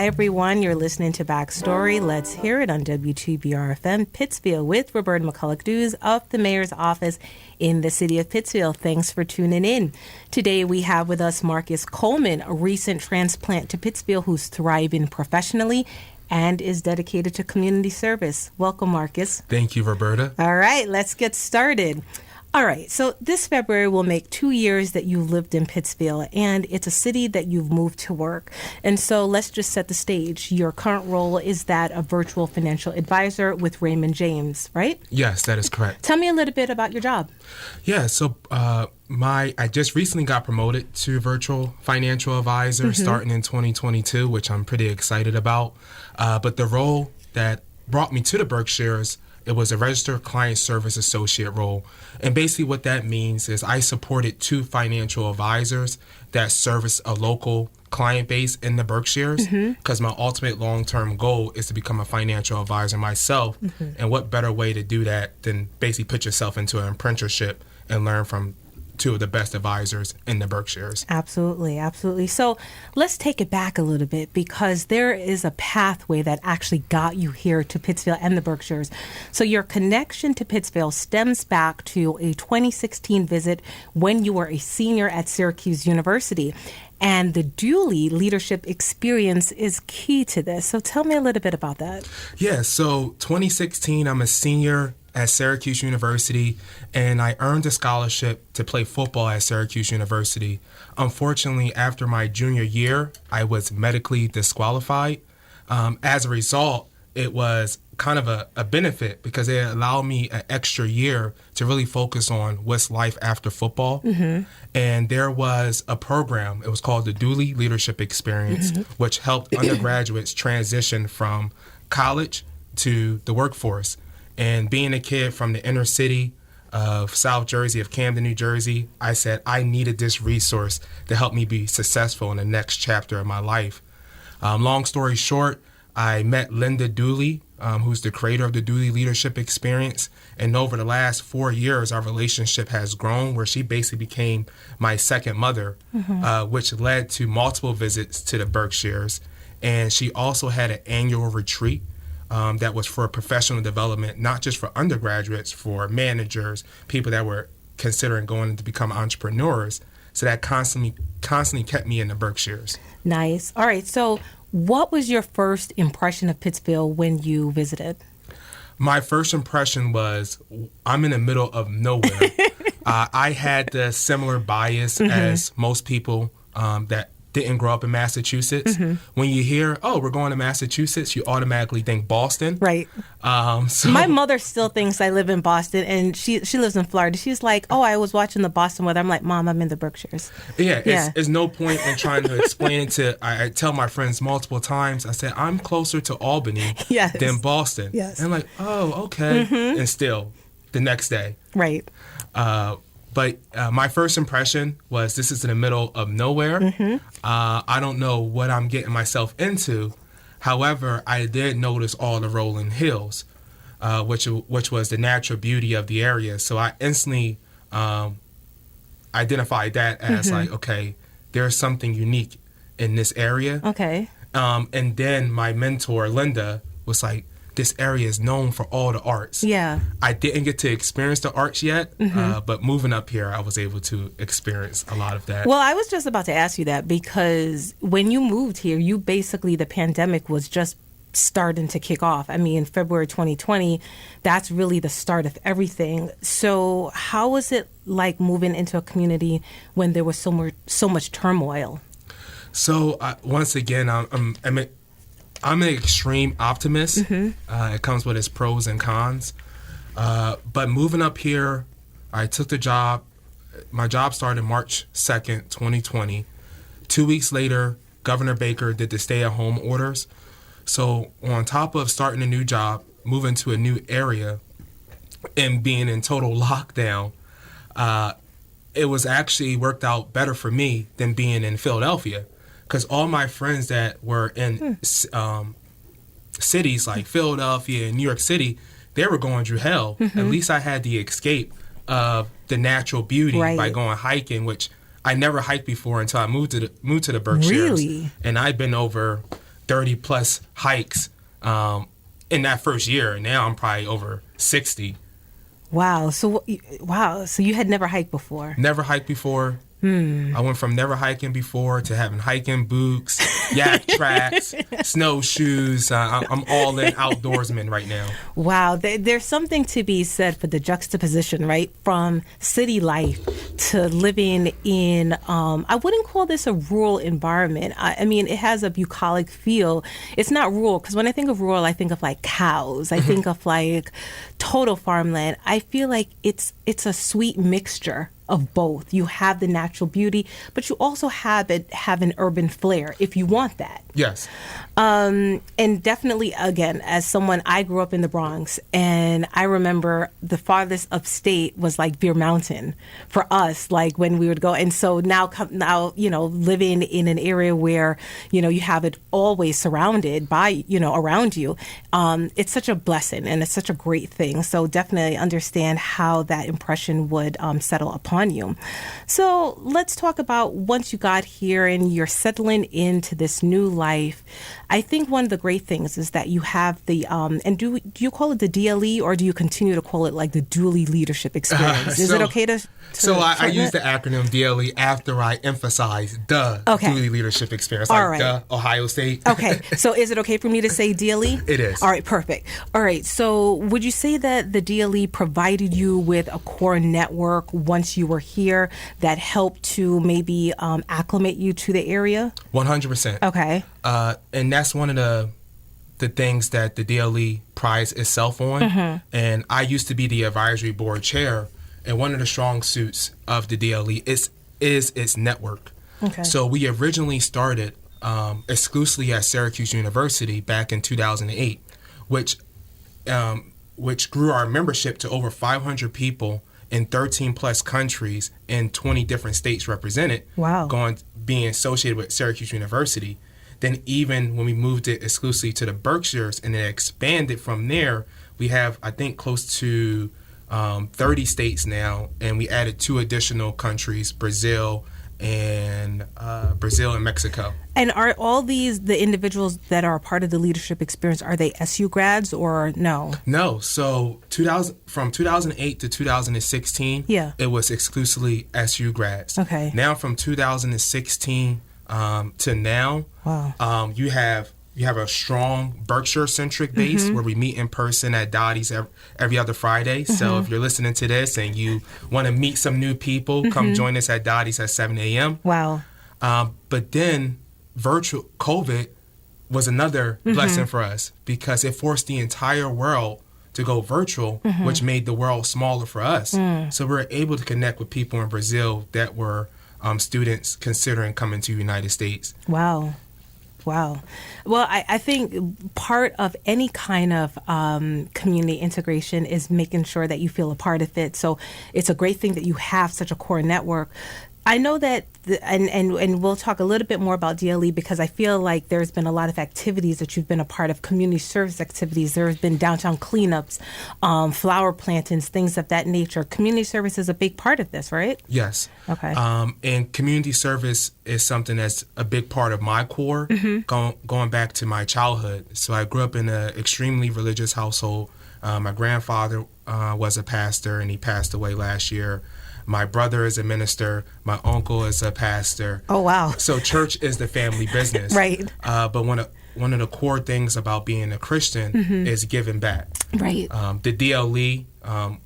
everyone. You're listening to Backstory. Let's hear it on WTBR-FM Pittsfield with Roberta McCulloch-Dews of the Mayor's Office in the city of Pittsfield. Thanks for tuning in. Today we have with us Marcus Coleman, a recent transplant to Pittsfield who's thriving professionally and is dedicated to community service. Welcome, Marcus. Thank you, Roberta. All right, let's get started. All right, so this February will make 2 years that you've lived in Pittsfield, and it's a city that you've moved to work. And so let's just set the stage. Your current role is that of virtual financial advisor with Raymond James, right? Yes, that is correct. Tell me a little bit about your job. Yeah, so I just recently got promoted to virtual financial advisor starting in 2022, which I'm pretty excited about. But the role that brought me to the Berkshires, it was a registered client service associate role. And basically what that means is I supported 2 financial advisors that service a local client base in the Berkshires, because my ultimate long-term goal is to become a financial advisor myself. And what better way to do that than basically put yourself into an apprenticeship and learn from 2 of the best advisors in the Berkshires. Absolutely, absolutely. So let's take it back a little bit, because there is a pathway that actually got you here to Pittsfield and the Berkshires. So your connection to Pittsfield stems back to a 2016 visit when you were a senior at Syracuse University. And the Dooley leadership experience is key to this. So tell me a little bit about that. Yeah, so 2016, I'm a senior at Syracuse University, and I earned a scholarship to play football at Syracuse University. Unfortunately, after my junior year, I was medically disqualified. As a result, it was kind of a benefit because it allowed me an extra year to really focus on what's life after football. And there was a program, it was called the Dooley Leadership Experience, which helped undergraduates transition from college to the workforce. And being a kid from the inner city of South Jersey, of Camden, New Jersey, I said I needed this resource to help me be successful in the next chapter of my life. Long story short, I met Linda Dooley, who's the creator of the Dooley Leadership Experience. And over the last 4 years, our relationship has grown where she basically became my second mother, which led to multiple visits to the Berkshires. And she also had an annual retreat that was for professional development, not just for undergraduates, for managers, people that were considering going to become entrepreneurs. So that constantly kept me in the Berkshires. Nice. All right. So what was your first impression of Pittsfield when you visited? My first impression was I'm in the middle of nowhere. I had the similar bias as most people that didn't grow up in Massachusetts. When you hear, oh, we're going to Massachusetts, you automatically think Boston. Right. So my mother still thinks I live in Boston, and she lives in Florida. She's like, oh, I was watching the Boston weather. I'm like, Mom, I'm in the Berkshires. Yeah. There's no point in trying to explain it to, I tell my friends multiple times, I said, I'm closer to Albany than Boston. Yes. And I'm like, oh, okay. And still, the next day. Right. But my first impression was this is in the middle of nowhere. I don't know what I'm getting myself into. However, I did notice all the rolling hills, which was the natural beauty of the area. So I instantly identified that as like, okay, there's something unique in this area. Okay. And then my mentor, Linda, was like, this area is known for all the arts. Yeah. I didn't get to experience the arts yet, but moving up here, I was able to experience a lot of that. Well, I was just about to ask you that because when you moved here, the pandemic was just starting to kick off. I mean, February 2020, that's really the start of everything. So how was it like moving into a community when there was so much turmoil? So once again, I'm an extreme optimist. It comes with its pros and cons. But moving up here, I took the job. My job started March 2nd, 2020. 2 weeks later, Governor Baker did the stay-at-home orders. So on top of starting a new job, moving to a new area, and being in total lockdown, it was actually worked out better for me than being in Philadelphia. Because all my friends that were in cities like Philadelphia and New York City, they were going through hell. At least I had the escape of the natural beauty by going hiking, which I never hiked before until I moved to the Berkshires. Really? And I've been over 30 plus hikes in that first year. And now I'm probably over 60. Wow. So you had never hiked before? Never hiked before. I went from never hiking before to having hiking boots, yak tracks, snowshoes. I'm all in outdoorsman right now. Wow. There's something to be said for the juxtaposition, right? From city life to living in, I wouldn't call this a rural environment. I mean, it has a bucolic feel. It's not rural, because when I think of rural, I think of like cows. I think of like total farmland. I feel like it's a sweet mixture of both. You have the natural beauty, but you also have an urban flair if you want that. Yes. And definitely, again, as someone, I grew up in the Bronx, and I remember the farthest upstate was like Beer Mountain for us, like when we would go. And so now, living in an area where, you have it always surrounded by, around you, it's such a blessing and it's such a great thing. So definitely understand how that impression would settle upon you. So let's talk about once you got here and you're settling into this new life. I think one of the great things is that you have the, and do you call it the DLE, or do you continue to call it like the Dually Leadership Experience? Is it okay to So I use the acronym DLE after I emphasize the Dually Leadership Experience, like the Ohio State. Okay, so is it okay for me to say DLE? It is. All right, perfect. All right, so would you say that the DLE provided you with a core network once you were here that helped to maybe acclimate you to the area? 100%. Okay. And that's one of the things that the DLE prides itself on. Mm-hmm. And I used to be the advisory board chair, and one of the strong suits of the DLE is its network. Okay. So we originally started exclusively at Syracuse University back in 2008, which grew our membership to over 500 people in 13 plus countries in 20 different states represented. Wow. Being associated with Syracuse University. Then even when we moved it exclusively to the Berkshires and then expanded from there, we have, I think, close to 30 states now, and we added 2 additional countries, Brazil and Mexico. And are all these the individuals that are a part of the leadership experience? Are they SU grads or no? No. So from 2008 to 2016, it was exclusively SU grads. Okay. Now from 2016 to now, wow. You have a strong Berkshire-centric base mm-hmm. where we meet in person at Dottie's every other Friday. Mm-hmm. So if you're listening to this and you want to meet some new people, mm-hmm. come join us at Dottie's at 7 a.m. Wow. But then virtual COVID was another mm-hmm. blessing for us because it forced the entire world to go virtual, mm-hmm. which made the world smaller for us. Mm. So we were able to connect with people in Brazil that were students considering coming to the United States. Wow. Wow. Well, I think part of any kind of community integration is making sure that you feel a part of it. So it's a great thing that you have such a core network. I know that, and we'll talk a little bit more about DLE because I feel like there's been a lot of activities that you've been a part of, community service activities. There's been downtown cleanups, flower plantings, things of that nature. Community service is a big part of this, right? Yes. Okay. And community service is something that's a big part of my core, mm-hmm. going back to my childhood. So I grew up in an extremely religious household. My grandfather was a pastor, and he passed away last year. My brother is a minister. My uncle is a pastor. Oh, wow. So church is the family business. Right. But one of the core things about being a Christian mm-hmm. is giving back. Right. The DLE,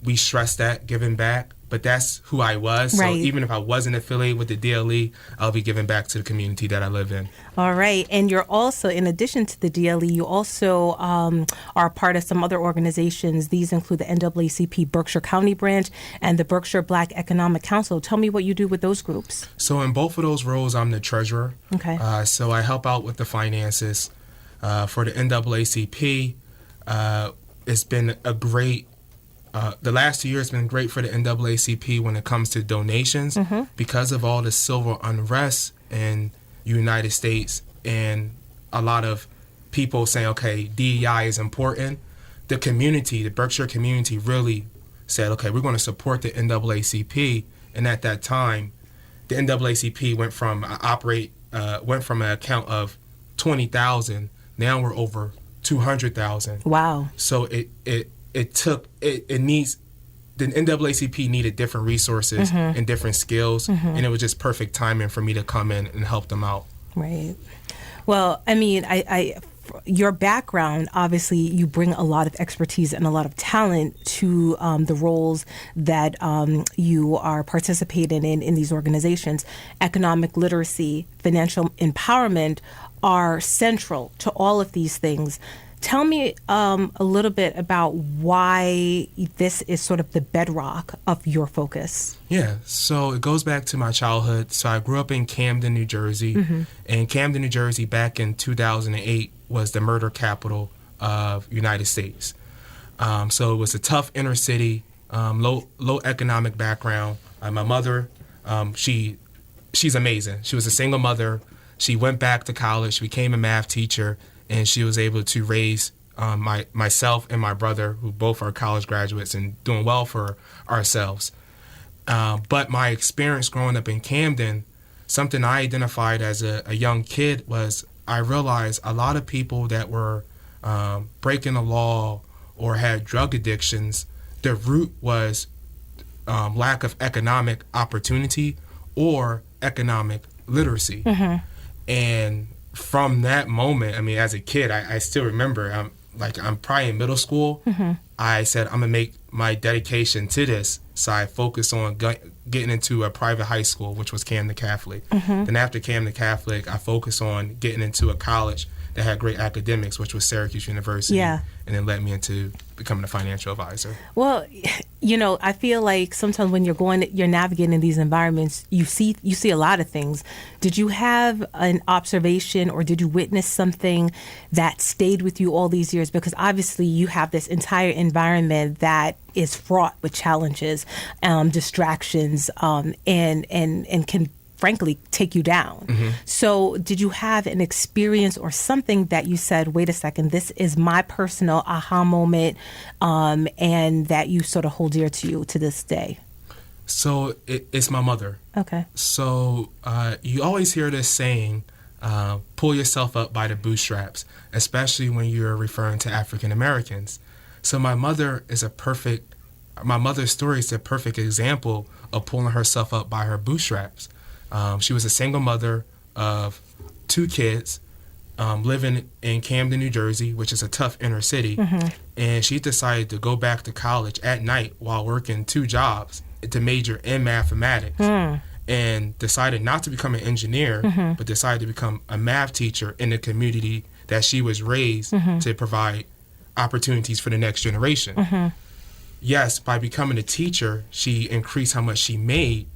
we stress that, giving back. But that's who I was. Right. So even if I wasn't affiliated with the DLE, I'll be giving back to the community that I live in. All right. And you're also, in addition to the DLE, you also are part of some other organizations. These include the NAACP Berkshire County Branch and the Berkshire Black Economic Council. Tell me what you do with those groups. So in both of those roles, I'm the treasurer. Okay. So I help out with the finances. For the NAACP, it's been a great the last 2 years has been great for the NAACP when it comes to donations mm-hmm. because of all the civil unrest in the United States and a lot of people saying, okay, DEI is important. The community, the Berkshire community really said, okay, we're going to support the NAACP. And at that time, the NAACP went from an account of 20,000. Now we're over 200,000. Wow. So it needs, the NAACP needed different resources and different skills, and it was just perfect timing for me to come in and help them out. Right. Well, I mean, your background, obviously, you bring a lot of expertise and a lot of talent to the roles that you are participating in these organizations. Economic literacy, financial empowerment are central to all of these things. Tell me a little bit about why this is sort of the bedrock of your focus. Yeah, so it goes back to my childhood. So I grew up in Camden, New Jersey. And Camden, New Jersey, back in 2008, was the murder capital of United States. So it was a tough inner city, low economic background. My mother, she's amazing. She was a single mother. She went back to college. She became a math teacher. And she was able to raise myself and my brother, who both are college graduates and doing well for ourselves. But my experience growing up in Camden, something I identified as a young kid was I realized a lot of people that were breaking the law or had drug addictions, the root was lack of economic opportunity or economic literacy. And from that moment, I mean, as a kid, I still remember, I'm probably in middle school. I said, I'm going to make my dedication to this. So I focused on getting into a private high school, which was Camden Catholic. Then after Camden Catholic, I focused on getting into a college that had great academics, which was Syracuse University. And then led me into becoming a financial advisor. Well, you know, I feel like sometimes when you're navigating these environments, you see a lot of things. Did you have an observation or did you witness something that stayed with you all these years? Because obviously you have this entire environment that is fraught with challenges, distractions, and can frankly take you down. So did you have an experience or something that you said, wait a second, this is my personal aha moment, and that you sort of hold dear to you to this day? So it's my mother. Okay. So you always hear this saying, pull yourself up by the bootstraps, especially when you're referring to African Americans. So my mother's story is a perfect example of pulling herself up by her bootstraps. She was a single mother of 2 kids, living in Camden, New Jersey, which is a tough inner city. And she decided to go back to college at night while working 2 jobs to major in mathematics. And decided not to become an engineer, but decided to become a math teacher in the community that she was raised to provide opportunities for the next generation. Yes, by becoming a teacher, she increased how much she made,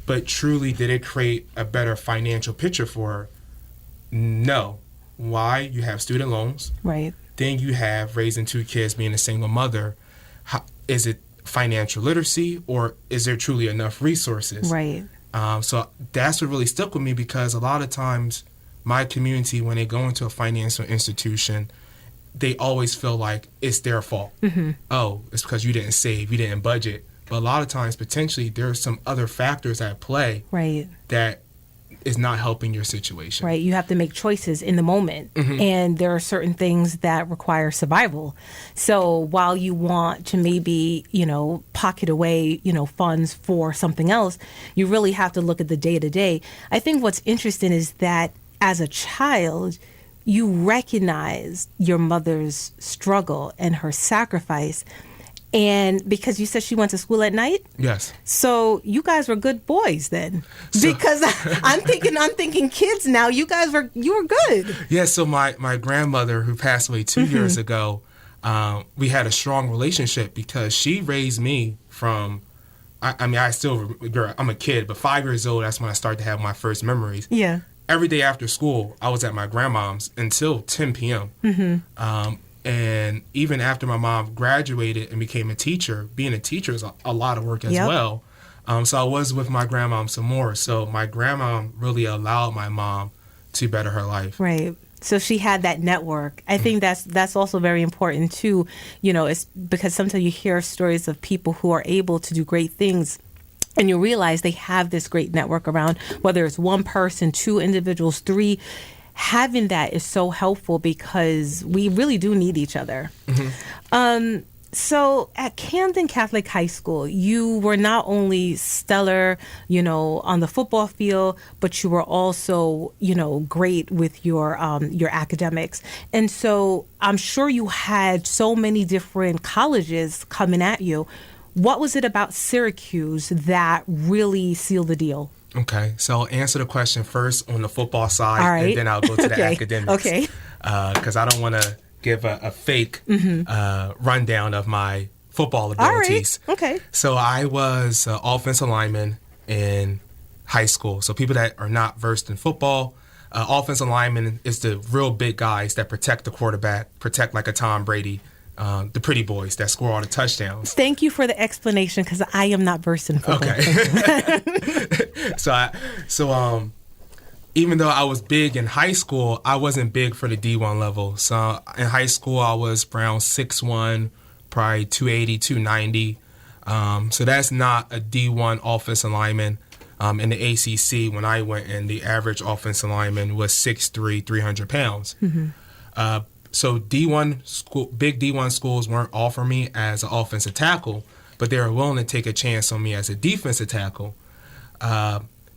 but truly, did it create a better financial picture for her? No. Why? You have student loans. Right. Then you have raising 2 kids, being a single mother. Is it financial literacy, or is there truly enough resources? Right. So that's what really stuck with me, because a lot of times my community, when they go into a financial institution, they always feel like it's their fault. Oh, it's because you didn't save, you didn't budget. But a lot of times, potentially, there are some other factors at play that is not helping your situation. Right. You have to make choices in the moment. And there are certain things that require survival. So while you want to maybe, pocket away, funds for something else, you really have to look at the day to day. I think what's interesting is that as a child, you recognize your mother's struggle and her sacrifice. And because you said she went to school at night? Yes. So you guys were good boys then. Because I'm thinking kids now, you were good. Yeah, so my grandmother, who passed away 2 years ago, we had a strong relationship because she raised me from, I'm a kid, but 5 years old, that's when I started to have my first memories. Yeah. Every day after school, I was at my grandmom's until 10 p.m. And even after my mom graduated and became a teacher, being a teacher is a lot of work as well. So I was with my grandmom some more. So my grandmom really allowed my mom to better her life. Right. So she had that network. I think that's also very important too. It's because sometimes you hear stories of people who are able to do great things, and you realize they have this great network around, whether it's one person, 2 individuals, 3. having that is so helpful because we really do need each other. So at Camden Catholic High School, you were not only stellar, on the football field, but you were also, great with your academics. And so I'm sure you had so many different colleges coming at you. What was it about Syracuse that really sealed the deal? Okay, so I'll answer the question first on the football side, All right. and then I'll go to the academics. Okay. Because I don't want to give a fake rundown of my football abilities. All right. Okay. So I was an offensive lineman in high school. So people that are not versed in football, offensive lineman is the real big guys that protect the quarterback, protect like a Tom Brady, the pretty boys that score all the touchdowns. Thank you for the explanation because I am not versed in football. Okay. So even though I was big in high school, I wasn't big for the D1 level. So in high school, I was around 6'1", probably 280, 290. So that's not a D1 offensive lineman. In the ACC, when I went in, the average offensive lineman was 6'3", 300 pounds. So D1 school, big D1 schools weren't offering me as an offensive tackle, but they were willing to take a chance on me as a defensive tackle.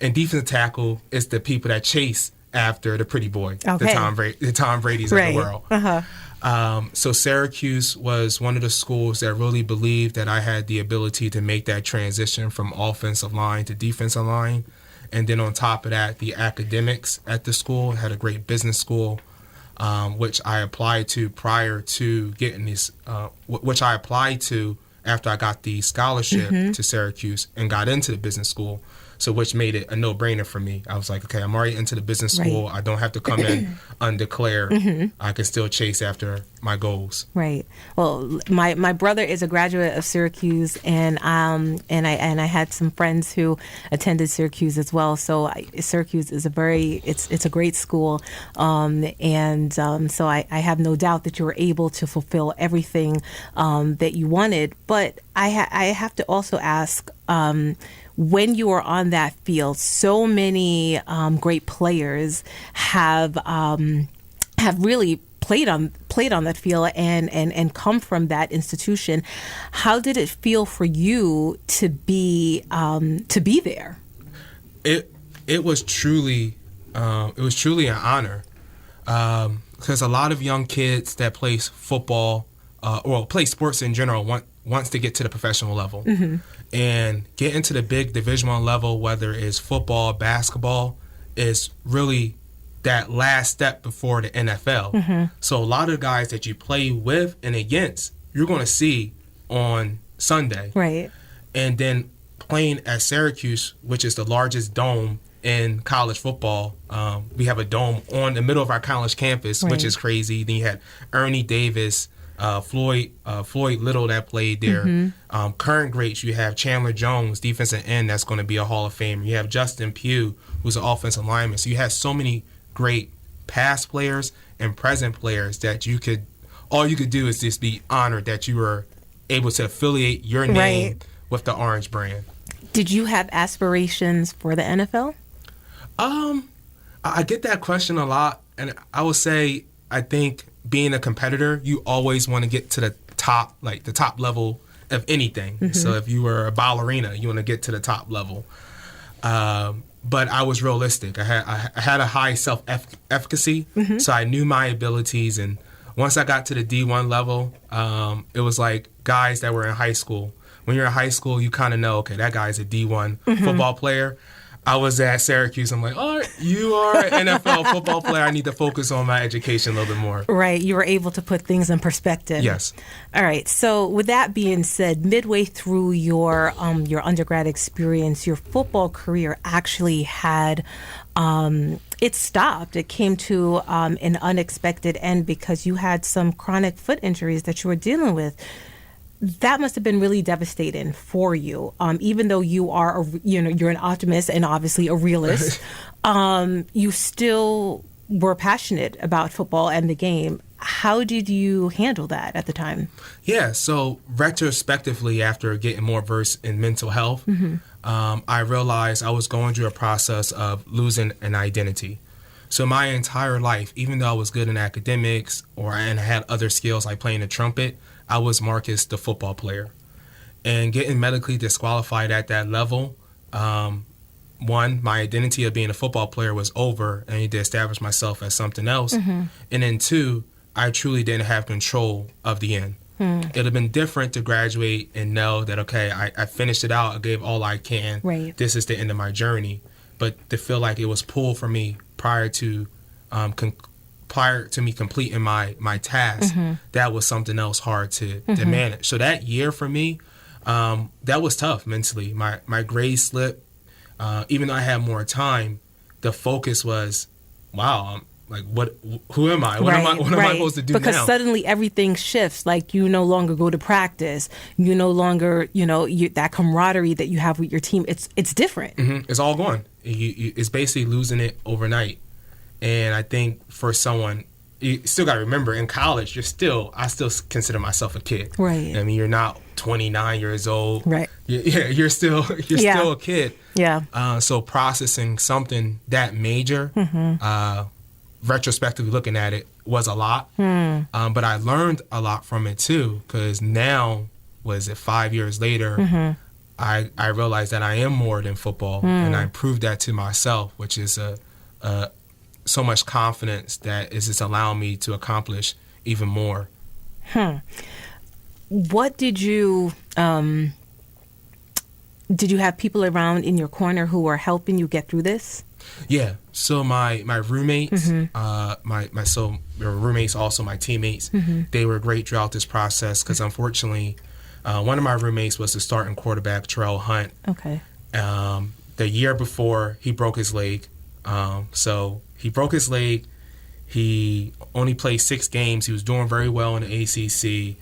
And defensive tackle is the people that chase after the pretty boy, the Tom Brady's of the world. So Syracuse was one of the schools that really believed that I had the ability to make that transition from offensive line to defensive line. And then on top of that, the academics at the school had a great business school, which I applied to prior to getting this, which I applied to after I got the scholarship to Syracuse and got into the business school. So which made it a no-brainer for me. I was like, okay, I'm already into the business school. I don't have to come in undeclared. I can still chase after my goals. Right. Well, my brother is a graduate of Syracuse, and I had some friends who attended Syracuse as well. So Syracuse is it's a great school, so I have no doubt that you were able to fulfill everything that you wanted. But I have to also ask. When you are on that field, so many great players have really played on that field and come from that institution. How did it feel for you to be there? It was truly an honor because a lot of young kids that play football or play sports in general wants to get to the professional level. And get into the big Division I level, whether it's football, basketball, is really that last step before the NFL. So a lot of the guys that you play with and against, you're going to see on Sunday. Right. And then playing at Syracuse, which is the largest dome in college football. We have a dome on the middle of our college campus, which is crazy. Then you had Ernie Davis, Floyd Little that played there. Current greats, you have Chandler Jones, defensive end, that's going to be a Hall of Famer. You have Justin Pugh, who's an offensive lineman. So you have so many great past players and present players that all you could do is just be honored that you were able to affiliate your name with the Orange brand. Did you have aspirations for the NFL? I get that question a lot, and I would say I think being a competitor, you always want to get to the top level of anything. So if you were a ballerina, you want to get to the top level. But I was realistic. I had a high self-efficacy, so I knew my abilities. And once I got to the D1 level, it was like guys that were in high school. When you're in high school, you kind of know, okay, that guy's a D1 football player. I was at Syracuse. I'm like, all right, you are an NFL football player. I need to focus on my education a little bit more. Right. You were able to put things in perspective. Yes. All right. So with that being said, midway through your undergrad experience, your football career actually had it stopped. It came to an unexpected end because you had some chronic foot injuries that you were dealing with. That must have been really devastating for you. Even though you are, you're an optimist and obviously a realist, you still were passionate about football and the game. How did you handle that at the time? Yeah, so retrospectively, after getting more versed in mental health, I realized I was going through a process of losing an identity. So my entire life, even though I was good in academics and I had other skills like playing the trumpet, I was Marcus, the football player. And getting medically disqualified at that level, one, my identity of being a football player was over, and I need to establish myself as something else. And then two, I truly didn't have control of the end. It would have been different to graduate and know that, okay, I finished it out, I gave all I can. Right. This is the end of my journey. But to feel like it was pulled from me prior to me completing my task, that was something else hard to manage. So that year for me, that was tough mentally. My grades slipped. Even though I had more time, the focus was, wow, who am I? What am I supposed to do because now? Because suddenly everything shifts. Like, you no longer go to practice. You no longer, that camaraderie that you have with your team, it's different. It's all gone. It's basically losing it overnight. And I think for someone, you still got to remember, in college, I still consider myself a kid. Right. I mean, you're not 29 years old. Right. You're still a kid. Yeah. So processing something that major, retrospectively looking at it, was a lot. But I learned a lot from it too, because now, 5 years later, I realized that I am more than football, and I proved that to myself, which is so much confidence that is just allowing me to accomplish even more. What did you have people around in your corner who were helping you get through this? Yeah. So my roommates, my roommates, also my teammates, they were great throughout this process, because unfortunately, one of my roommates was the starting quarterback, Terrell Hunt. Okay. The year before, he broke his leg. So he broke his leg. He only played 6 games. He was doing very well in the ACC.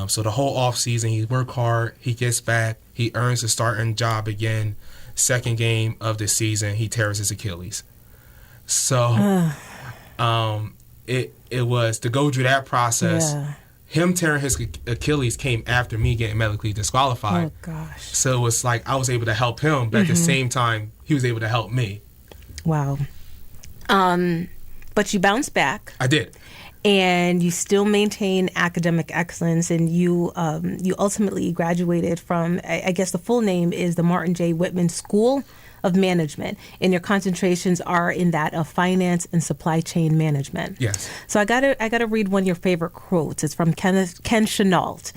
So the whole offseason, he worked hard. He gets back. He earns a starting job again. Second game of the season, he tears his Achilles. So it was to go through that process. Yeah. Him tearing his Achilles came after me getting medically disqualified. Oh, gosh. So it was like I was able to help him, but at the same time, he was able to help me. Wow. But you bounced back. I did. And you still maintain academic excellence, and you ultimately graduated from, I guess the full name is the Martin J. Whitman School of Management, and your concentrations are in that of finance and supply chain management. Yes. So I gotta read one of your favorite quotes. It's from Ken Chenault.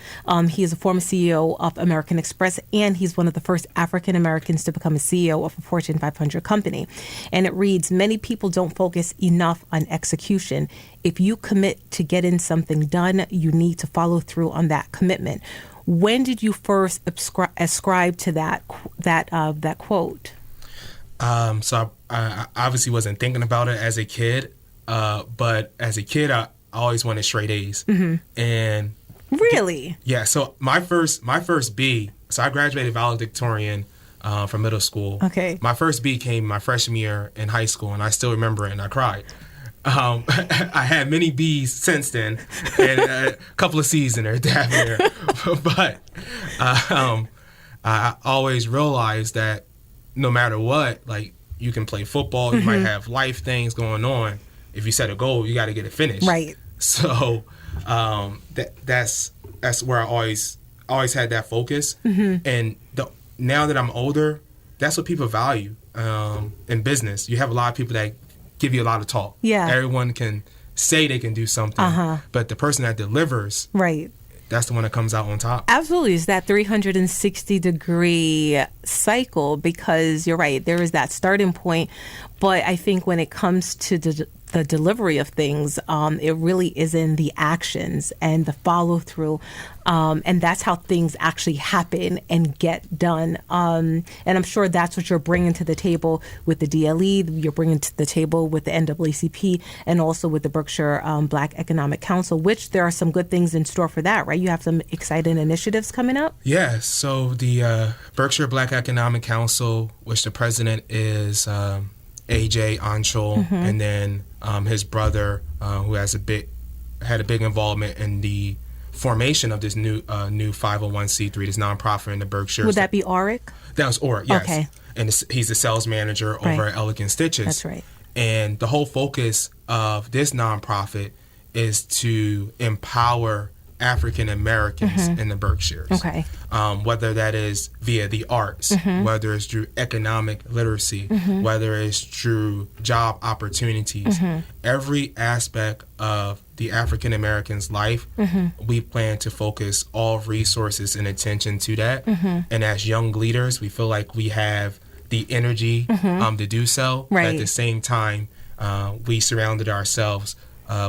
He is a former CEO of American Express, and he's one of the first African Americans to become a CEO of a Fortune 500 company. And it reads, "Many people don't focus enough on execution. If you commit to getting something done, you need to follow through on that commitment." When did you first ascribe to that quote? So I obviously wasn't thinking about it as a kid, but as a kid, I always wanted straight A's. And really, yeah. So my first B. So I graduated valedictorian from middle school. Okay. My first B came my freshman year in high school, and I still remember it, and I cried. I had many B's since then, and a couple of C's in there, damn near. But I always realized that no matter what, like, you can play football, you might have life things going on. If you set a goal, you got to get it finished. Right. So that's where I always had that focus. And now that I'm older, that's what people value in business. You have a lot of people that give you a lot of talk. Yeah. Everyone can say they can do something, but the person that delivers, right, that's the one that comes out on top. Absolutely. It's that 360-degree cycle, because you're right, there is that starting point. But I think when it comes to the delivery of things, it really is in the actions and the follow through. And that's how things actually happen and get done. And I'm sure that's what you're bringing to the table with the DLE, you're bringing to the table with the NAACP, and also with the Berkshire Black Economic Council, which there are some good things in store for that, right? You have some exciting initiatives coming up? Yeah. So the Berkshire Black Economic Council, which the president is AJ Anshul, and then his brother, who had a big involvement in the formation of this new 501c3, this nonprofit in the Berkshires. Would that be Auric? That was Auric, yes. Okay. And he's the sales manager over at Elegant Stitches. That's right. And the whole focus of this nonprofit is to empower African Americans in the Berkshires. Okay. Whether that is via the arts, whether it's through economic literacy, whether it's through job opportunities, every aspect of the African American's life, we plan to focus all resources and attention to that. And as young leaders, we feel like we have the energy to do so. Right. But at the same time, we surrounded ourselves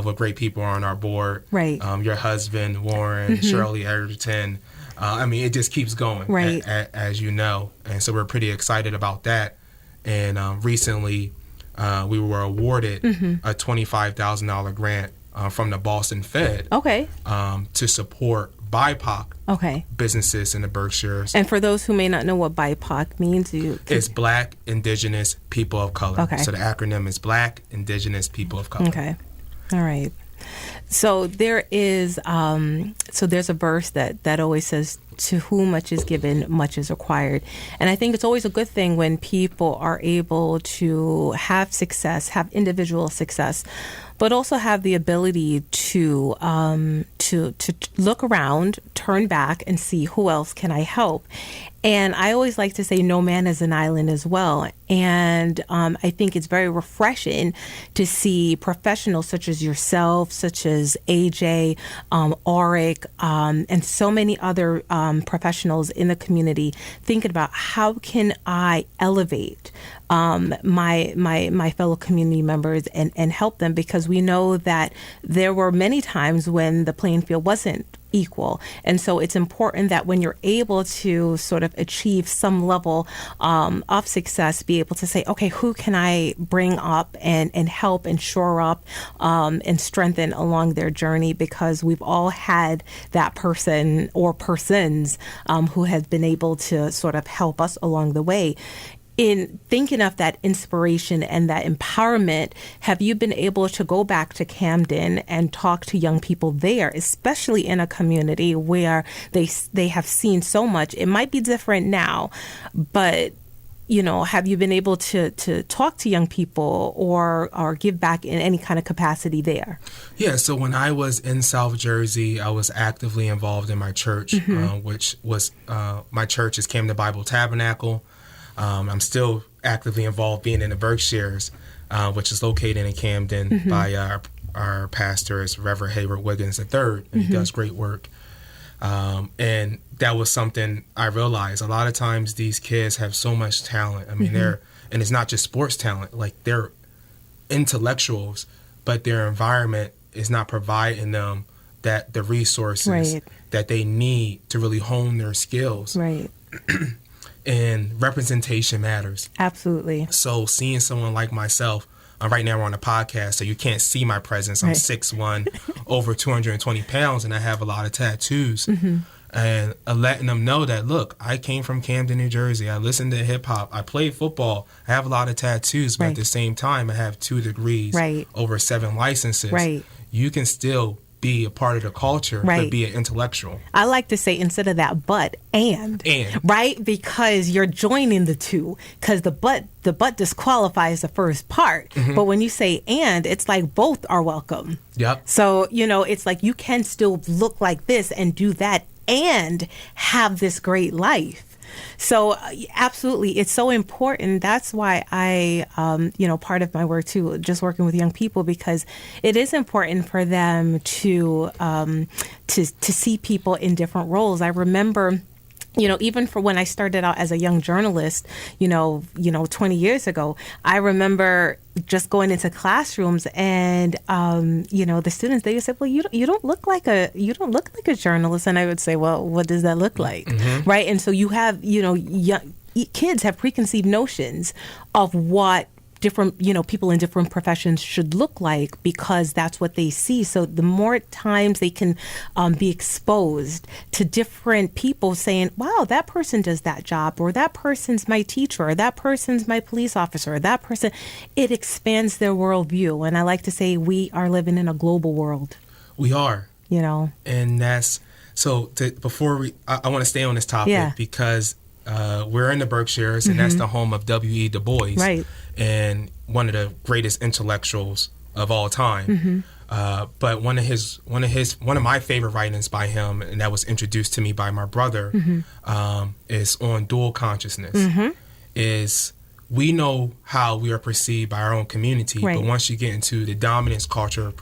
with great people on our board. Right. Your husband, Warren, Shirley Egerton. I mean, it just keeps going, right. As you know. And so we're pretty excited about that. And recently, we were awarded a $25,000 grant from the Boston Fed Okay. To support BIPOC businesses in the Berkshires. And for those who may not know what BIPOC means, it's Black, Indigenous, People of Color. Okay. So the acronym is Black, Indigenous, People of Color. Okay. All right. So there is, there's a verse that always says, "To whom much is given, much is required." And I think it's always a good thing when people are able to have success, have individual success, but also have the ability to look around, turn back, and see who else can I help. And I always like to say no man is an island as well. And I think it's very refreshing to see professionals such as yourself, such as AJ, Auric, and so many other professionals in the community thinking about how can I elevate my fellow community members and help them, because we know that there were many times when the playing field wasn't equal. And so it's important that when you're able to sort of achieve some level of success, be able to say, okay, who can I bring up and help and shore up and strengthen along their journey, because we've all had that person or persons who has been able to sort of help us along the way. In thinking of that inspiration and that empowerment, have you been able to go back to Camden and talk to young people there, especially in a community where they have seen so much? It might be different now, but have you been able to talk to young people or give back in any kind of capacity there? Yeah, so when I was in South Jersey, I was actively involved in my church, which was my church is Camden Bible Tabernacle. I'm still actively involved being in the Berkshires, which is located in Camden by our pastor is Reverend Hayward Wiggins III, and he does great work. And that was something I realized. A lot of times these kids have so much talent. I mean, and it's not just sports talent, like they're intellectuals, but their environment is not providing them that the resources that they need to really hone their skills. Right. And representation matters. Absolutely. So seeing someone like myself, right now we're on a podcast, so you can't see my presence. I'm 6'1", over 220 pounds, and I have a lot of tattoos. And letting them know that, look, I came from Camden, New Jersey. I listen to hip hop. I play football. I have a lot of tattoos, but at the same time, I have 2 degrees, over 7 licenses. You can still be a part of the culture, but be an intellectual. I like to say, instead of that, but and right, because you're joining the two, because the but disqualifies the first part. But when you say and, it's like both are welcome. So it's like you can still look like this and do that and have this great life. So absolutely, it's so important. That's why I, part of my work too, just working with young people, because it is important for them to see people in different roles. I remember, even for when I started out as a young journalist, 20 years ago, I remember just going into classrooms and, the students, they would say, well, you don't look like a journalist. And I would say, well, what does that look like? Right. And so you have, young kids have preconceived notions of what different, people in different professions should look like, because that's what they see. So the more times they can be exposed to different people saying, wow, that person does that job, or that person's my teacher, or that person's my police officer, or that person, it expands their worldview. And I like to say we are living in a global world. We are. And that's, so I want to stay on this topic because we're in the Berkshires, and that's the home of W.E. Du Bois, Right. and one of the greatest intellectuals of all time. But one of my favorite writings by him, and that was introduced to me by my brother, is on dual consciousness. Is we know how we are perceived by our own community, Right. but once you get into the dominant culture,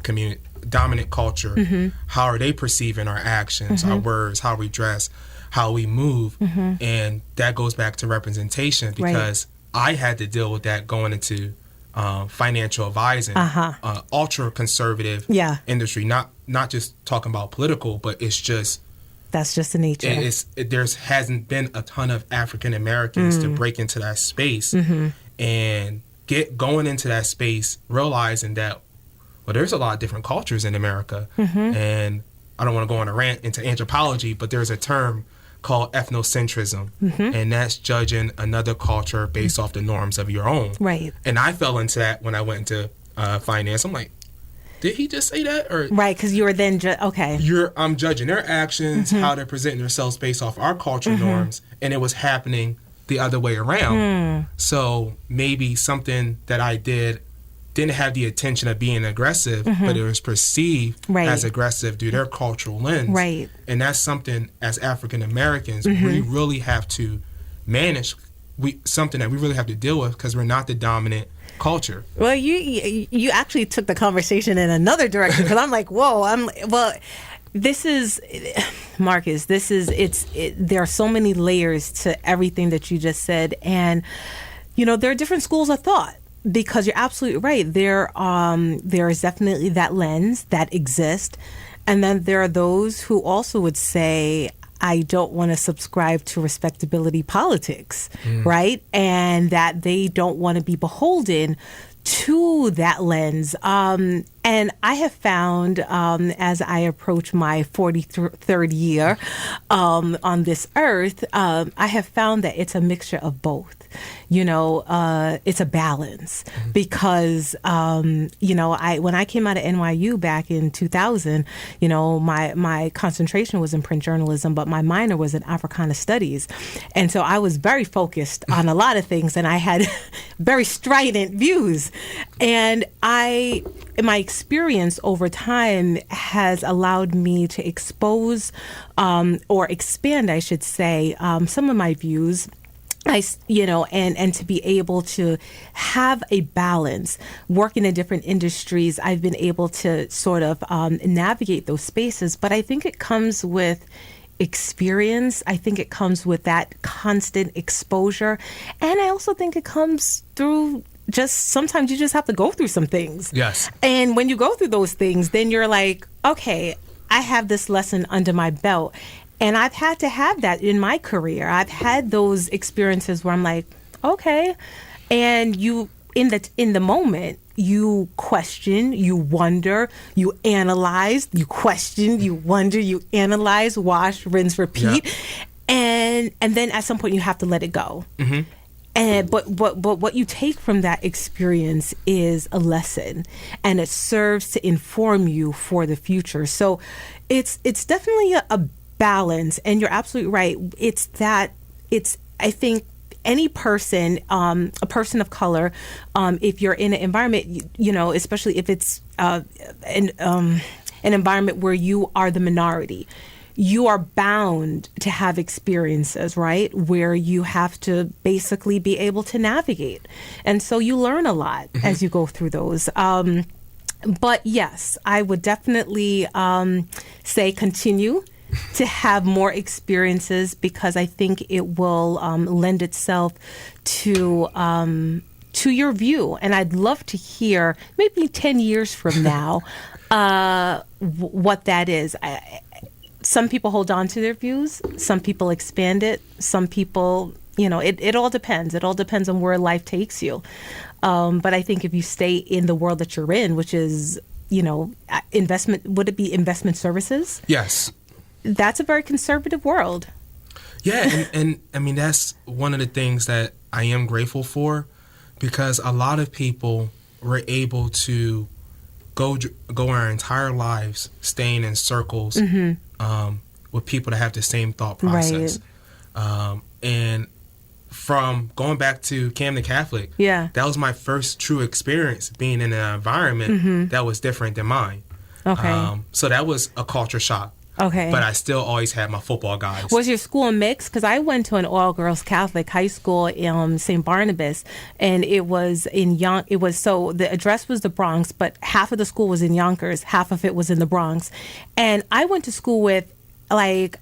how are they perceiving our actions, our words, how we dress, how we move, and that goes back to representation, because I had to deal with that going into financial advising, ultra conservative industry. Not just talking about political, but it's just that's just the nature. There hasn't been a ton of African Americans to break into that space and going into that space, realizing that there's a lot of different cultures in America, and I don't want to go on a rant into anthropology, but there's a term called ethnocentrism, and that's judging another culture based off the norms of your own. Right. And I fell into that when I went into finance. I'm like, did he just say that? Or right, because you were then I'm judging their actions, how they're presenting themselves based off our culture norms, and it was happening the other way around. So maybe something that I didn't have the intention of being aggressive, but it was perceived as aggressive through their cultural lens. Right. And that's something, as African Americans, we really have to manage. Something that we really have to deal with, because we're not the dominant culture. Well, you actually took the conversation in another direction, because I'm like, whoa, this is, Marcus, there are so many layers to everything that you just said. And, there are different schools of thought, because you're absolutely right. There is definitely that lens that exists. And then there are those who also would say, I don't want to subscribe to respectability politics, right? And that they don't want to be beholden to that lens. And I have found, as I approach my 43rd year on this earth, I have found that it's a mixture of both. It's a balance, because, when I came out of NYU back in 2000, my concentration was in print journalism, but my minor was in Africana studies. And so I was very focused on a lot of things, and I had very strident views. And my experience over time has allowed me to expose or expand, I should say, some of my views. And to be able to have a balance, working in different industries, I've been able to sort of navigate those spaces. But I think it comes with experience. I think it comes with that constant exposure. And I also think it comes through sometimes you just have to go through some things. Yes. And when you go through those things, then you're like, okay, I have this lesson under my belt. And I've had to have that in my career. I've had those experiences where I'm like, okay. And you, in the moment, you question, you wonder, you analyze, you question, you wonder, you analyze, wash, rinse, repeat. Yeah. And then at some point you have to let it go. And but what you take from that experience is a lesson, and it serves to inform you for the future. So it's definitely a balance, and you're absolutely right. I think any person, a person of color, if you're in an environment, especially if it's an environment where you are the minority, you are bound to have experiences, right, where you have to basically be able to navigate. And so you learn a lot as you go through those. But yes, I would definitely say continue to have more experiences, because I think it will lend itself to your view. And I'd love to hear, maybe 10 years from now, what that is. Some people hold on to their views. Some people expand it. Some people, it all depends. It all depends on where life takes you. But I think if you stay in the world that you're in, which is, investment, would it be investment services? Yes. That's a very conservative world. Yeah. And I mean, that's one of the things that I am grateful for, because a lot of people were able to go our entire lives staying in circles with people that have the same thought process. Right. And from going back to Camden Catholic, Yeah. that was my first true experience being in an environment that was different than mine. Okay. So that was a culture shock. Okay. But I still always had my football guys. Was your school mixed? Because I went to an all-girls Catholic high school in St. Barnabas, and it was in so the address was the Bronx, but half of the school was in Yonkers, half of it was in the Bronx, and I went to school with like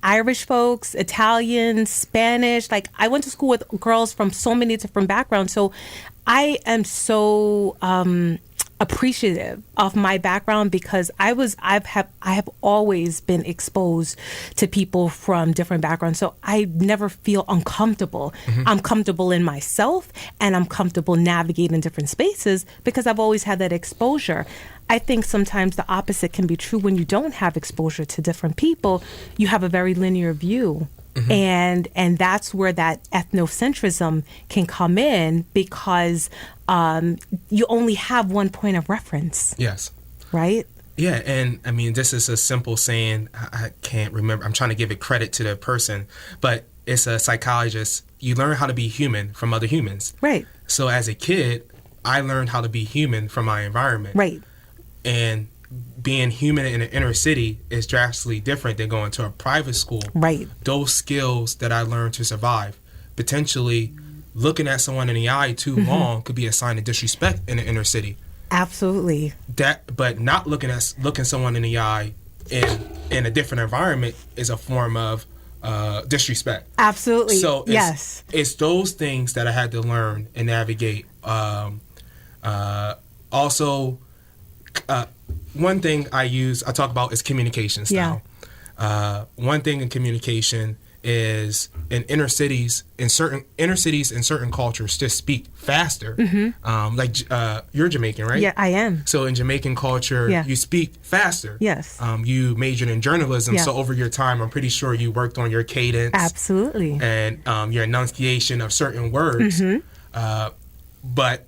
Irish folks, Italian, Spanish. Like I went to school with girls from so many different backgrounds. So I am so appreciative of my background because I have always been exposed to people from different backgrounds. So I never feel uncomfortable. I'm comfortable in myself and I'm comfortable navigating different spaces because I've always had that exposure. I think sometimes the opposite can be true when you don't have exposure to different people. You have a very linear view. And that's where that ethnocentrism can come in because you only have one point of reference. Yes. Right? Yeah, and I mean, this is a simple saying. I can't remember. I'm trying to give it credit to the person, but it's a psychologist. You learn how to be human from other humans. Right. So as a kid, I learned how to be human from my environment. Right. And being human in an inner city is drastically different than going to a private school. Right. Those skills that I learned to survive, potentially looking at someone in the eye too long could be a sign of disrespect in the inner city. Absolutely. But not looking someone in the eye in a different environment is a form of disrespect. Absolutely. So yes, it's those things that I had to learn and navigate. Also, one thing I talk about is communication style. Yeah. One thing in communication is in certain cultures to speak faster. You're Jamaican, right? Yeah, I am. So in Jamaican culture, you speak faster. Yes. You majored in journalism, so over your time, I'm pretty sure you worked on your cadence. Absolutely. And your enunciation of certain words. But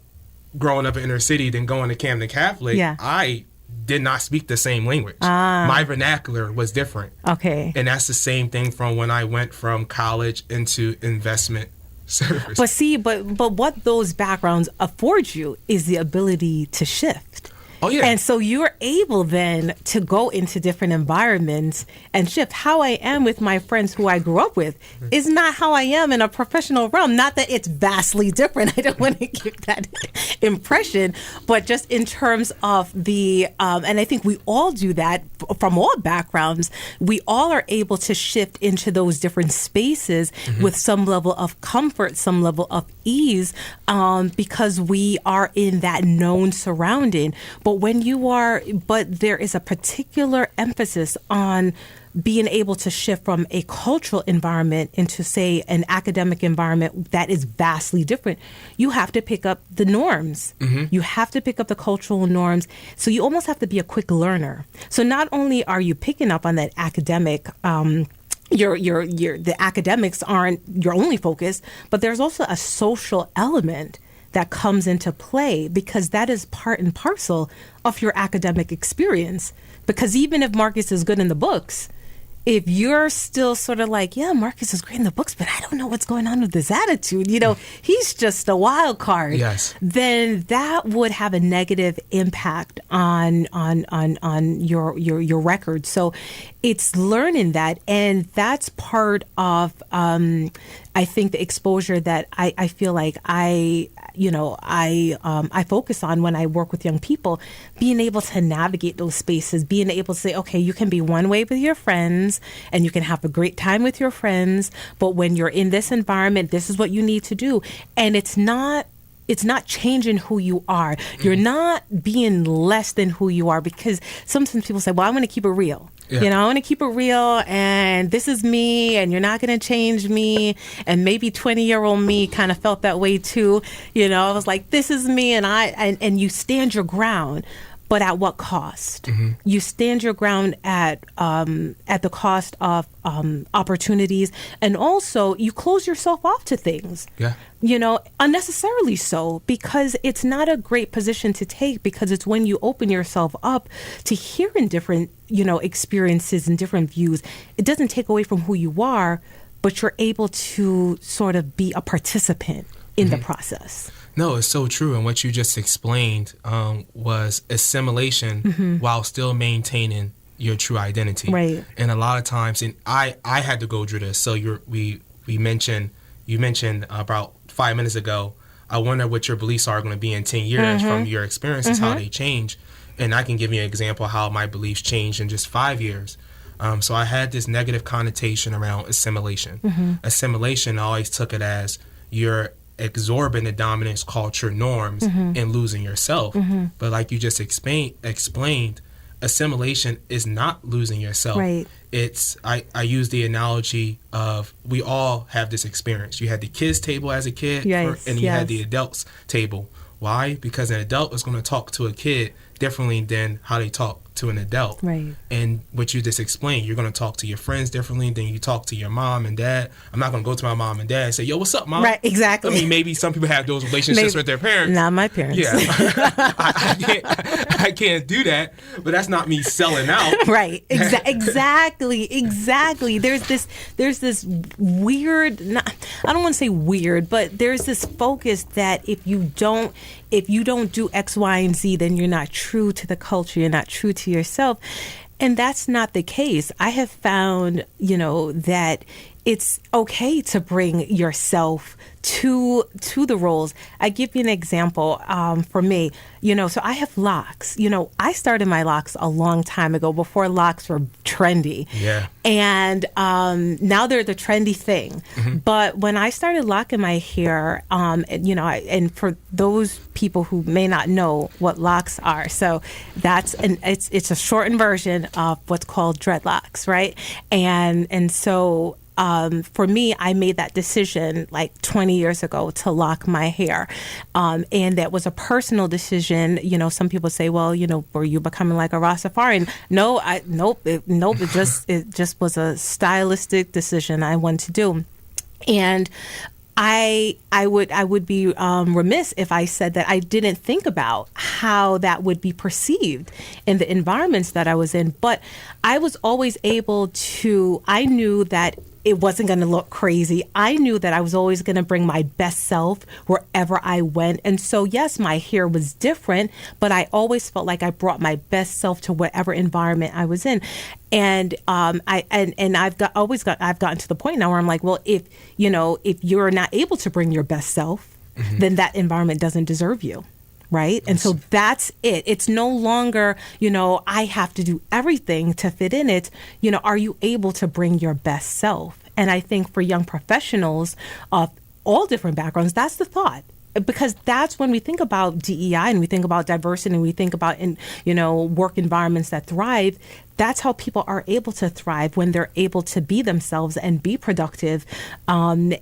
growing up in inner city, then going to Camden Catholic, I did not speak the same language. My vernacular was different. Okay. And that's the same thing from when I went from college into investment service. But see, but what those backgrounds afford you is the ability to shift. Oh, yeah. And so you're able then to go into different environments and shift. How I am with my friends who I grew up with is not how I am in a professional realm. Not that it's vastly different. I don't want to give that impression, but just in terms of the, and I think we all do that from all backgrounds, we all are able to shift into those different spaces with some level of comfort, some level of ease, because we are in that known surrounding. But there is a particular emphasis on being able to shift from a cultural environment into, say, an academic environment that is vastly different. You have to pick up the norms. You have to pick up the cultural norms. So you almost have to be a quick learner. So not only are you picking up on that academic, the academics aren't your only focus, but there's also a social element that comes into play because that is part and parcel of your academic experience. Because even if Marcus is good in the books, if you're still sort of like, yeah, Marcus is great in the books, but I don't know what's going on with his attitude, he's just a wild card. Yes. Then that would have a negative impact on your record. So it's learning that, and that's part of I think the exposure that I feel like I focus on when I work with young people, being able to navigate those spaces, being able to say, okay, you can be one way with your friends and you can have a great time with your friends, but when you're in this environment, this is what you need to do. And it's not changing who you are. You're not being less than who you are, because sometimes people say, well, I'm going to keep it real. Yeah. I want to keep it real, and this is me, and you're not going to change me. And maybe 20-year-old me kind of felt that way too. I was like, this is me, and you stand your ground. But at what cost? You stand your ground at the cost of opportunities, and also you close yourself off to things. Yeah. Unnecessarily so, because it's not a great position to take, because it's when you open yourself up to hearing different, experiences and different views. It doesn't take away from who you are, but you're able to sort of be a participant in the process. No, it's so true. And what you just explained was assimilation while still maintaining your true identity. Right. And a lot of times, and I had to go through this. So you mentioned about 5 minutes ago, I wonder what your beliefs are going to be in 10 years from your experiences, how they change. And I can give you an example of how my beliefs changed in just 5 years. So I had this negative connotation around assimilation. Assimilation, I always took it as you're absorbing the dominance culture norms and losing yourself. But like you just explained, assimilation is not losing yourself. Right. It's I use the analogy of we all have this experience. You had the kids table as a kid, and you had the adults table. Why? Because an adult is going to talk to a kid differently than how they talk to an adult. Right. And what you just explained, you're going to talk to your friends differently than you talk to your mom and dad. I'm not going to go to my mom and dad and say, yo, what's up, mom? Right, exactly. I mean, maybe some people have those relationships with their parents. Not my parents. Yeah. I can't do that, but that's not me selling out. Right. Exactly. There's this weird, I don't want to say weird, but there's this focus that if you don't do X, Y, and Z, then you're not true to the culture, you're not true to yourself. And that's not the case. I have found, that it's okay to bring yourself to the roles. I give you an example for me. So I have locks. I started my locks a long time ago before locks were trendy. Yeah. And now they're the trendy thing. But when I started locking my hair, and for those people who may not know what locks are, so it's a shortened version of what's called dreadlocks, right? And so for me, I made that decision like 20 years ago to lock my hair. And that was a personal decision. Some people say, well, were you becoming like a Rastafarian? No, nope. It just was a stylistic decision I wanted to do. And I would be remiss if I said that I didn't think about how that would be perceived in the environments that I was in. But I was always I knew that it wasn't going to look crazy. I knew that I was always going to bring my best self wherever I went. And so, yes, my hair was different, but I always felt like I brought my best self to whatever environment I was in. And I've gotten to the point now where I'm like, well, if you're not able to bring your best self, then that environment doesn't deserve you. Right. And so that's it. It's no longer, I have to do everything to fit in it. Are you able to bring your best self? And I think for young professionals of all different backgrounds, that's the thought. Because that's when we think about DEI and we think about diversity and we think about, work environments that thrive. That's how people are able to thrive, when they're able to be themselves and be productive, and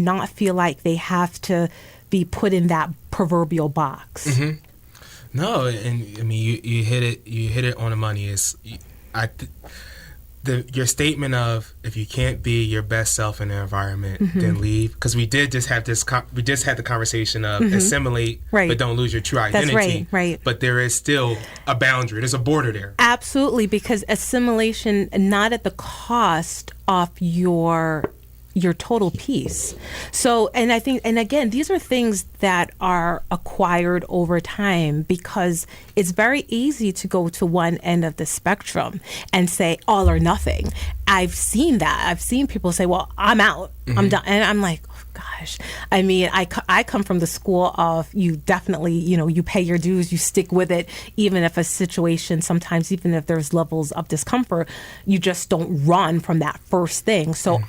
not feel like they have to be put in that proverbial box. No, and I mean you hit it on the money. Your statement of if you can't be your best self in the environment, then leave. Because we just had the conversation of assimilate, but don't lose your true identity. That's right. But there is still a boundary. There's a border there. Absolutely, because assimilation, not at the cost of your total peace. So, and I think, and again, these are things that are acquired over time, because it's very easy to go to one end of the spectrum and say all or nothing. I've seen that. I've seen people say, well, I'm out. I'm done. And I'm like, oh, gosh. I mean, I come from the school of you definitely, you pay your dues, you stick with it, even if a situation, sometimes even if there's levels of discomfort, you just don't run from that first thing. So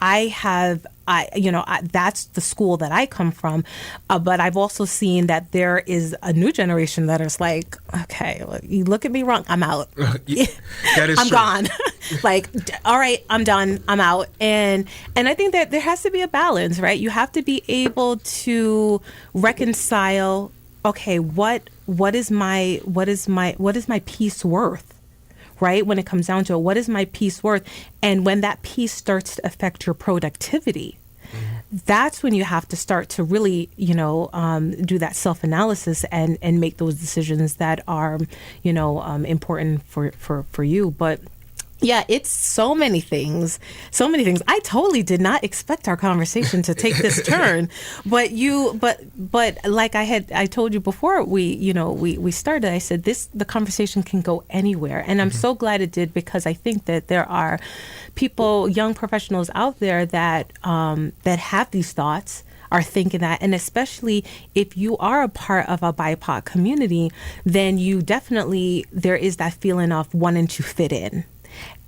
that's the school that I come from. But I've also seen that there is a new generation that is like, okay, you look at me wrong, I'm out. That is I'm true. gone. Like, all right, I'm done, I'm out. And I think that there has to be a balance, right? You have to be able to reconcile, okay, what is my peace worth? Right? When it comes down to it, what is my peace worth? And when that peace starts to affect your productivity, that's when you have to start to really, do that self-analysis and make those decisions that are, important for you. But Yeah, it's so many things. So many things. I totally did not expect our conversation to take this turn. But like I told you before we started, I said the conversation can go anywhere. And I'm so glad it did, because I think that there are people, young professionals out there that have these thoughts, are thinking that. And especially if you are a part of a BIPOC community, then there is that feeling of wanting to fit in.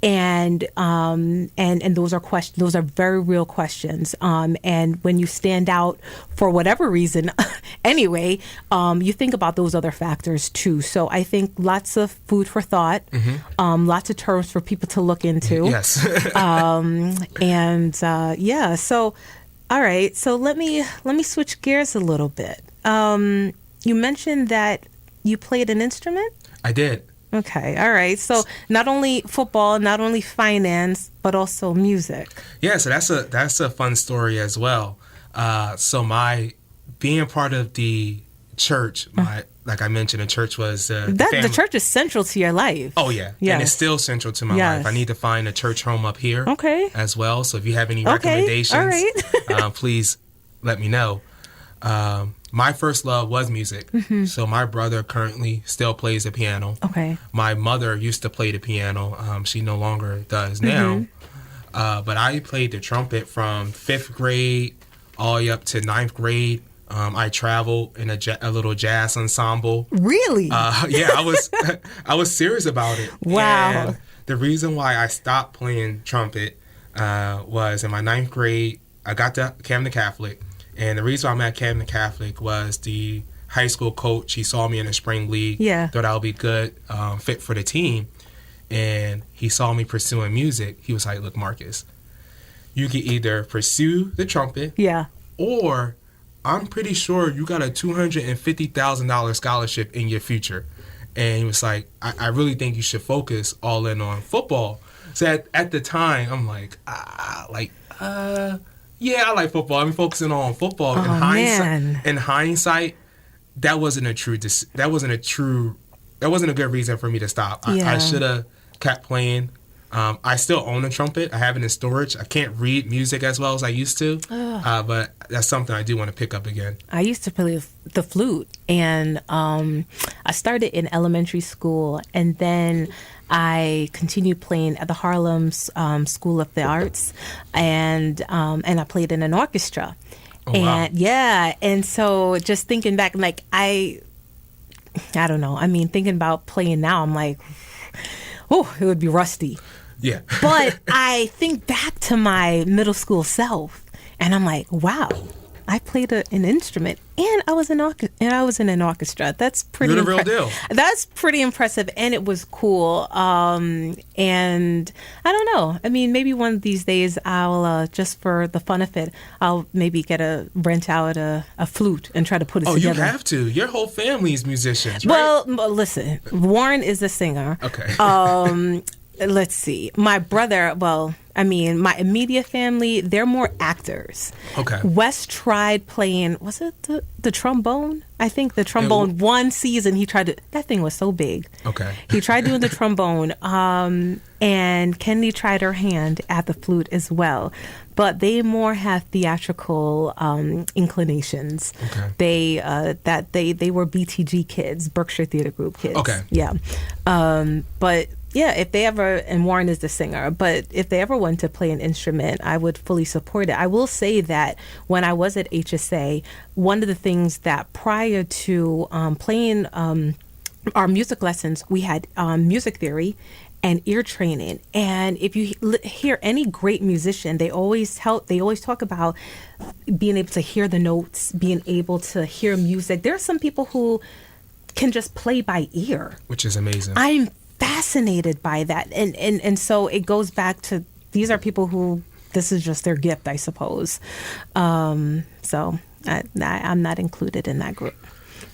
And those are questions. Those are very real questions. And when you stand out for whatever reason, anyway, you think about those other factors too. So I think lots of food for thought, lots of terms for people to look into. Yes. So, all right. So let me switch gears a little bit. You mentioned that you played an instrument? I did. Okay, all right. So not only football, not only finance, but also music. Yeah, so that's a fun story as well. So my being part of the church, like I mentioned, the church was the church is central to your life. Oh yeah, and it's still central to my life. I need to find a church home up here, as well. So if you have any recommendations, all right. Please let me know. My first love was music. So my brother currently still plays the piano. Okay. My mother used to play the piano. She no longer does now. But I played the trumpet from 5th grade all the way up to 9th grade. I traveled in a little jazz ensemble. Really? Yeah, I was serious about it. Wow. And the reason why I stopped playing trumpet was in my 9th grade, I got to Camden Catholic. And the reason why I'm at Camden Catholic was the high school coach. He saw me in the spring league. Yeah. Thought I would be good, fit for the team. And he saw me pursuing music. He was like, look, Marcus, you can either pursue the trumpet. Yeah. Or I'm pretty sure you got a $250,000 scholarship in your future. And he was like, I really think you should focus all in on football. So at the time, I'm like, yeah, I like football. I'm focusing on football. In hindsight, that wasn't a good reason for me to stop. I should have kept playing. I still own a trumpet. I have it in storage. I can't read music as well as I used to, but that's something I do want to pick up again. I used to play the flute, and I started in elementary school, and then I continued playing at the Harlem School of the Arts, and I played in an orchestra. Oh, and wow. yeah, and so just thinking back, like I don't know. I mean, thinking about playing now, I'm like, oh, it would be rusty. Yeah. But I think back to my middle school self, and I'm like, wow, I played an instrument, and I was in an orchestra. That's pretty. You're the real deal. That's pretty impressive, and it was cool. And I don't know. I mean, maybe one of these days I'll just for the fun of it, I'll maybe rent out a flute and try to put it together. Oh, you have to. Your whole family is musicians, right? Well, listen, Warren is a singer. Okay. Let's see. My brother, my immediate family, they're more actors. Okay. Wes tried playing, was it the trombone? I think the trombone, one season he tried to, that thing was so big. Okay. He tried doing the trombone, and Kennedy tried her hand at the flute as well. But they more have theatrical inclinations. Okay. They were BTG kids, Berkshire Theater Group kids. Okay. Yeah. But yeah, if they ever, and Warren is the singer, but if they ever want to play an instrument, I would fully support it. I will say that when I was at HSA, one of the things that prior to playing our music lessons, we had music theory and ear training. And if you hear any great musician, they always talk about being able to hear the notes, being able to hear music. There are some people who can just play by ear, which is amazing. I'm fascinated by that, and so it goes back to, these are people who this is just their gift, I suppose. So I'm not included in that group.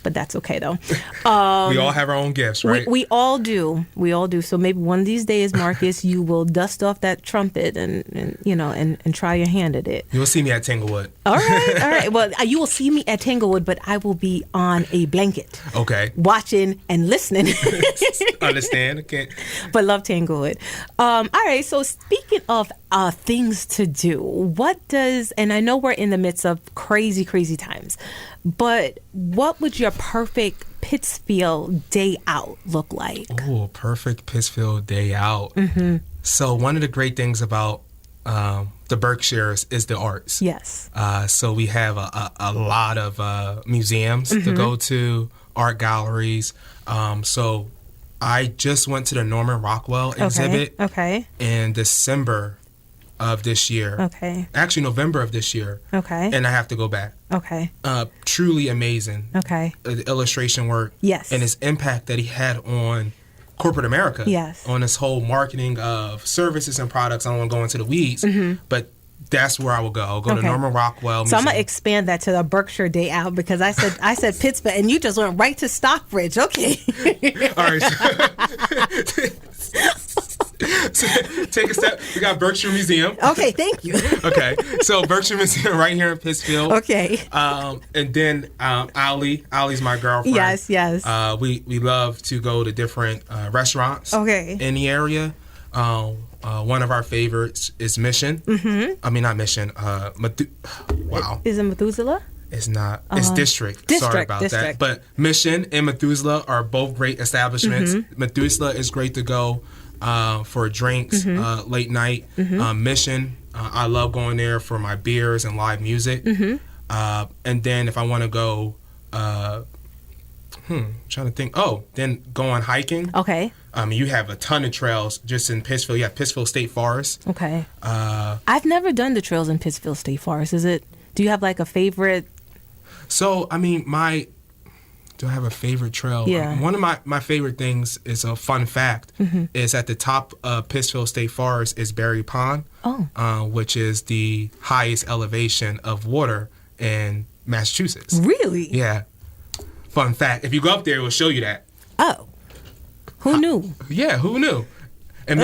but that's okay though. We all have our own gifts, right? We all do. We all do. So maybe one of these days, Marcus, you will dust off that trumpet and try your hand at it. You'll see me at Tanglewood. All right. Well, you will see me at Tanglewood, but I will be on a blanket. Okay. Watching and listening. Understand? Okay. But love Tanglewood. All right. So speaking of things to do, and I know we're in the midst of crazy, crazy times, but what would your perfect Pittsfield day out look like? Oh, perfect Pittsfield day out. Mm-hmm. So one of the great things about the Berkshires is the arts. Yes. So we have a lot of museums Mm-hmm. to go to, art galleries. So I just went to the Norman Rockwell exhibit in December of this year. Okay. Actually, November of this year. Okay. And I have to go back. Okay. Truly amazing. Okay. The illustration work. Yes. And his impact that he had on corporate America. Yes. On this whole marketing of services and products. I don't want to go into the weeds, but that's where I will go. I'll go to Norman Rockwell Museum. So I'm gonna expand that to the Berkshire day out because I said Pittsburgh and you just went right to Stockbridge. Okay. All right. So take a step. We got Berkshire Museum. Okay, thank you. Okay, so Berkshire Museum right here in Pittsfield. Okay. And then Allie's my girlfriend. Yes. We love to go to different restaurants. Okay. In the area. One of our favorites is Mission. Mm-hmm. I mean, not Mission. Wow. Is it Methuselah? It's not. It's District. Sorry about that. But Mission and Methuselah are both great establishments. Mm-hmm. Methuselah is great to go for drinks late night. Mm-hmm. Mission, I love going there for my beers and live music. Mm-hmm. And then if I want to go, trying to think. Oh, then go on hiking. Okay. You have a ton of trails just in Pittsfield. You have Pittsfield State Forest. Okay. I've never done the trails in Pittsfield State Forest. Do you have like a favorite? So, I mean, do I have a favorite trail? Yeah. One of my favorite things is a fun fact is at the top of Pittsfield State Forest is Berry Pond, which is the highest elevation of water in Massachusetts. Really? Yeah. Fun fact. If you go up there, it will show you that. Oh. Who knew? Yeah, who knew? And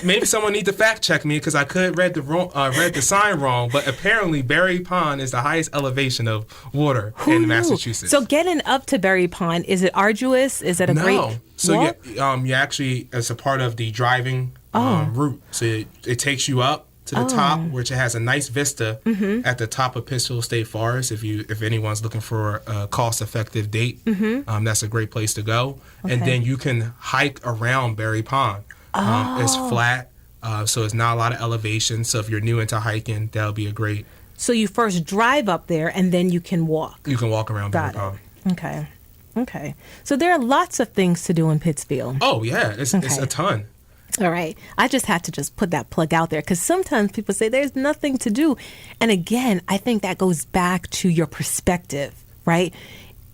maybe someone need to fact check me because I could read the sign wrong. But apparently, Berry Pond is the highest elevation of water in Massachusetts. So getting up to Berry Pond, is it arduous? Is it a great walk? So you actually, as a part of the driving route, so it takes you up to the top, which it has a nice vista at the top of Pittsfield State Forest. If anyone's looking for a cost-effective date, that's a great place to go. Okay. And then you can hike around Berry Pond. It's flat, so it's not a lot of elevation. So if you're new into hiking, that'll be a great. So you first drive up there, and then you can walk. You can walk around Berry Pond. Okay. So there are lots of things to do in Pittsfield. Oh yeah, it's a ton. All right. I just had to put that plug out there because sometimes people say there's nothing to do. And again, I think that goes back to your perspective, right?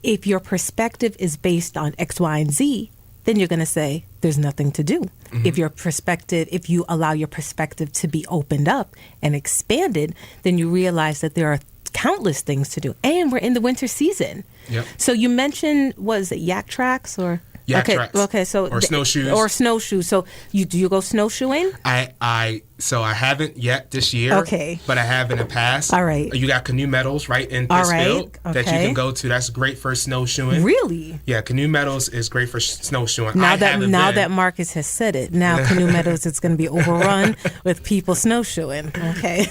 If your perspective is based on X, Y, and Z, then you're going to say there's nothing to do. Mm-hmm. If you allow your perspective to be opened up and expanded, then you realize that there are countless things to do. And we're in the winter season. Yep. So you mentioned, was it yak tracks or? Yak tracks. Okay, so or snowshoes. Or snowshoes. So do you go snowshoeing? So I haven't yet this year. Okay. But I have in the past. All right. You got Canoe Meadows right in Pittsfield that you can go to. That's great for snowshoeing. Really? Yeah, Canoe Meadows is great for snowshoeing. Now that Marcus has said it, now Canoe Meadows is going to be overrun with people snowshoeing. Okay.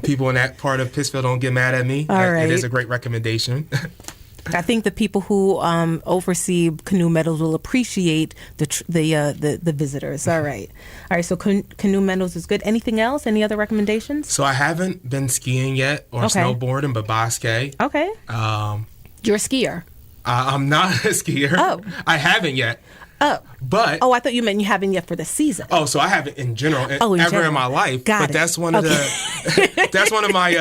People in that part of Pittsfield don't get mad at me. All right. It is a great recommendation. I think the people who oversee Canoe Meadows will appreciate the visitors. All right. So Canoe Meadows is good. Anything else? Any other recommendations? So I haven't been skiing yet or snowboarding, but Bosque. Okay. You're a skier. I'm not a skier. Oh. I haven't yet. Oh. But I thought you meant you haven't yet for the season. Oh, so I haven't in general in my life. Got it. That's one of the that's one of my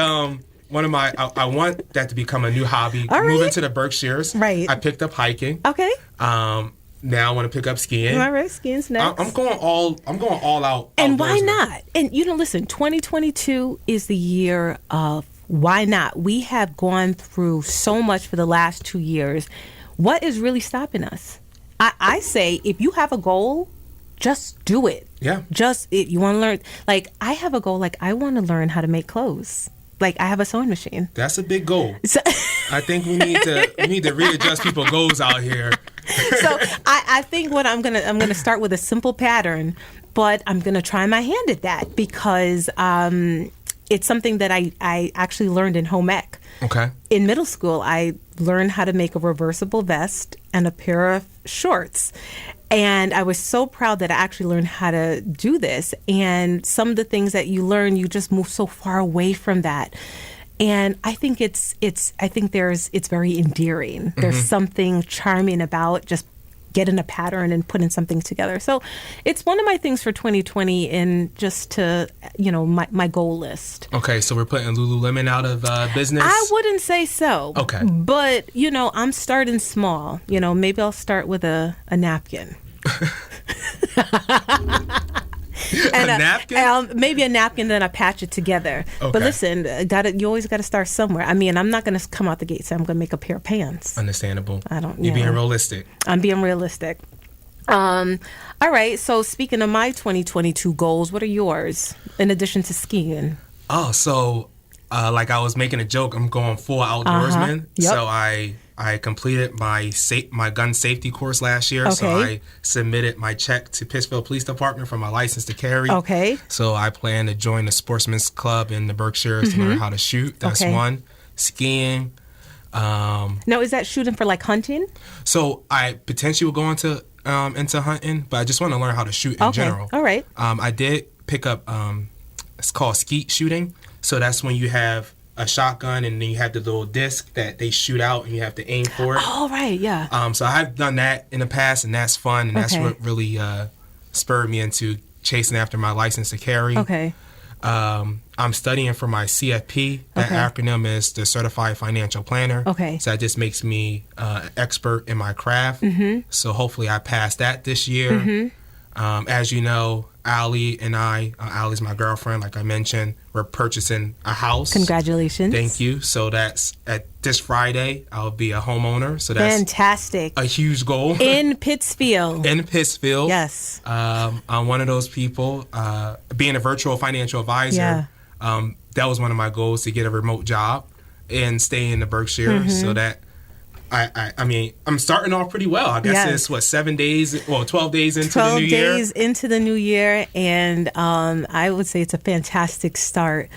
I want that to become a new hobby. All right. Moving to the Berkshires. Right. I picked up hiking. Okay. Now I want to pick up skiing. All right, skiing's next. I'm going all out. And why not? And listen, 2022 is the year of Why not? We have gone through so much for the last 2 years. What is really stopping us? I say, if you have a goal, just do it. Yeah. You want to learn. Like, I have a goal. Like, I want to learn how to make clothes. Like, I have a sewing machine. That's a big goal. I think we need to readjust people's goals out here. So I think what I'm gonna start with a simple pattern, but I'm gonna try my hand at that because it's something that I actually learned in home ec. Okay. In middle school, I learned how to make a reversible vest and a pair of shorts. And I was so proud that I actually learned how to do this. And some of the things that you learn, you just move so far away from that. And I think it's very endearing. There's something charming about just getting a pattern and putting something together. So it's one of my things for 2020 and just to, my goal list. Okay, so we're putting Lululemon out of business? I wouldn't say so. Okay. But, I'm starting small. Maybe I'll start with a napkin. And a napkin? Maybe a napkin, then I patch it together. Okay. But listen, you always got to start somewhere. I mean, I'm not going to come out the gate saying I'm going to make a pair of pants. Understandable. You're being realistic. I'm being realistic. All right. So speaking of my 2022 goals, what are yours in addition to skiing? Oh, so like I was making a joke, I'm going full outdoorsman. Yep. So I completed my gun safety course last year. Okay. So I submitted my check to Pittsville Police Department for my license to carry. Okay. So I plan to join the Sportsman's Club in the Berkshires to learn how to shoot. That's one. Skiing. Now, is that shooting for like hunting? So I potentially will go into hunting, but I just want to learn how to shoot in general. All right. I did pick up, it's called skeet shooting. So that's when you have a shotgun and then you have the little disc that they shoot out and you have to aim for it. Oh, right, yeah. So I've done that in the past and that's fun and that's what really spurred me into chasing after my license to carry. Okay. I'm studying for my CFP. That acronym is the Certified Financial Planner. Okay. So that just makes me an expert in my craft. So hopefully I pass that this year. As you know, Allie and Allie's my girlfriend, like I mentioned, we're purchasing a house. Congratulations. Thank you. So that's at this Friday, I'll be a homeowner. So that's fantastic. A huge goal. In Pittsfield. In Pittsfield. Yes. I'm one of those people, being a virtual financial advisor, that was one of my goals, to get a remote job and stay in the Berkshires so that I mean, I'm starting off pretty well. I guess it's 12 days into the new year. 12 days into the new year, and I would say it's a fantastic start.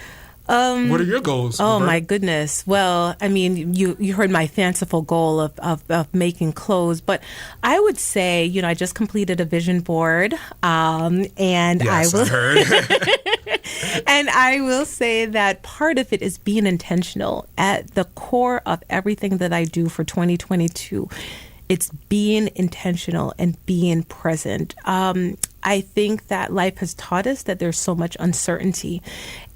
What are your goals? Oh, Roberta? my goodness. Well, I mean, you heard my fanciful goal of making clothes, but I would say, I just completed a vision board, and yes, I heard. And I will say that part of it is being intentional. At the core of everything that I do for 2022, it's being intentional and being present. I think that life has taught us that there's so much uncertainty,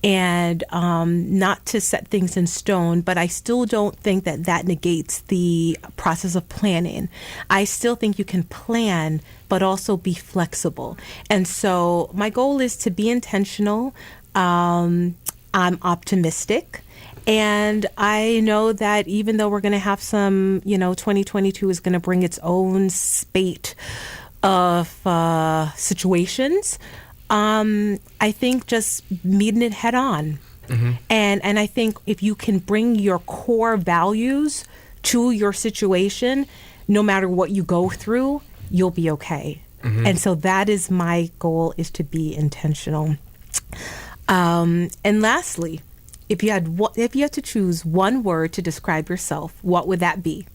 and not to set things in stone, but I still don't think that negates the process of planning. I still think you can plan, but also be flexible. And so my goal is to be intentional. I'm optimistic. And I know that even though we're going to have some, 2022 is going to bring its own spate of situations, I think just meeting it head on. And I think if you can bring your core values to your situation, no matter what you go through, you'll be okay. And so that is my goal, is to be intentional. And lastly, if you had to choose one word to describe yourself, what would that be?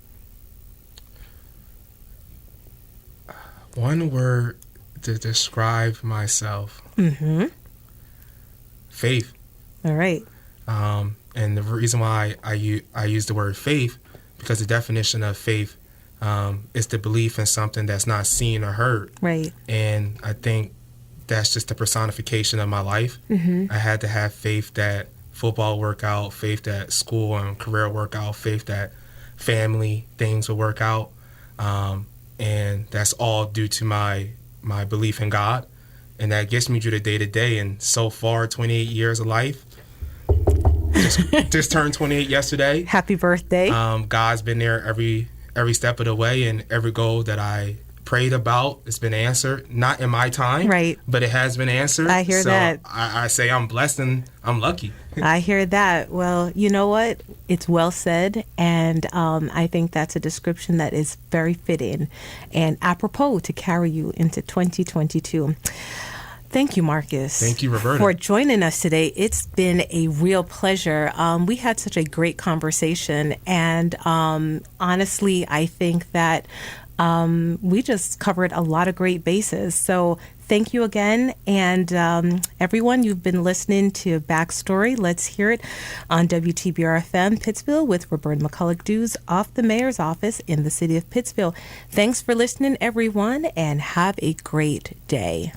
One word to describe myself. Faith. All right. And the reason why I use the word faith, because the definition of faith is the belief in something that's not seen or heard. Right. And I think that's just the personification of my life. I had to have faith that football work out, faith that school and career work out, faith that family things will work out. And that's all due to my belief in God. And that gets me through the day-to-day. And so far, 28 years of life, just turned 28 yesterday. Happy birthday. God's been there every step of the way, and every goal that I prayed about, it's been answered. Not in my time, right, but it has been answered. I hear that. I say I'm blessed and I'm lucky. I hear that. Well, you know what? It's well said, and I think that's a description that is very fitting and apropos to carry you into 2022. Thank you, Marcus. Thank you, Roberta, for joining us today. It's been a real pleasure. We had such a great conversation, and honestly, I think that we just covered a lot of great bases. So thank you again. And everyone, you've been listening to Backstory. Let's hear it on WTBR-FM Pittsville with Roberta McCulloch-Dews off the mayor's office in the city of Pittsville. Thanks for listening, everyone, and have a great day.